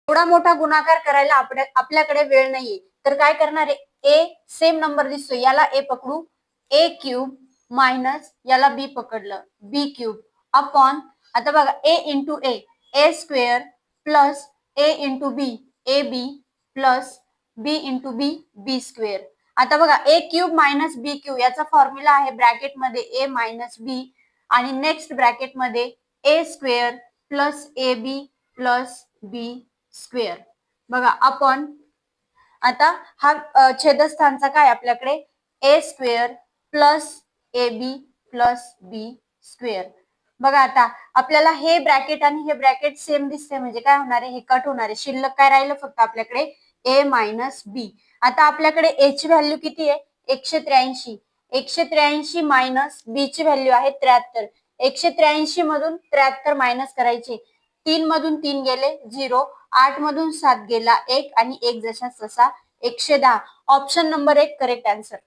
एवढा मोठा गुणाकार करायला आपल्याकडे वेळ नाहीये, तर काय करणार आहे, ए सेम नंबर दिसतोय याला ए पकडू, ए क्यूब मायनस याला बी पकडलं बी क्यूब अपॉन, आता बघा A into A square plus A into B A B plus B into B B square. आता बघा A cube minus B cube याचा फॉर्म्युला आहे ब्रॅकेट मध्ये ए मायनस बी आणि नेक्स्ट ब्रॅकेट मध्ये A square plus A B plus B square. बघा upon, आता हा छेदस्थानचा काय आपल्याकडे A square plus A B plus B square. बघा आता आपल्याला हे ब्रॅकेट आणि हे ब्रॅकेट सेम दिसते म्हणजे काय होणार आहे, हे कट होणार आहे. शिल्लक काय राहिलं फक्त आपल्याकडे ए मायनस बी. आता आपल्याकडे ए ची व्हॅल्यू किती आहे 183. 183 मायनस बी ची व्हॅल्यू आहे 73. 183 मधून 73 मायनस करायचे, 3 मधून 3 गेले 0, 8 मधून 7 गेला 1 आणि 1 जसा तसा 110. Option number 1 correct answer.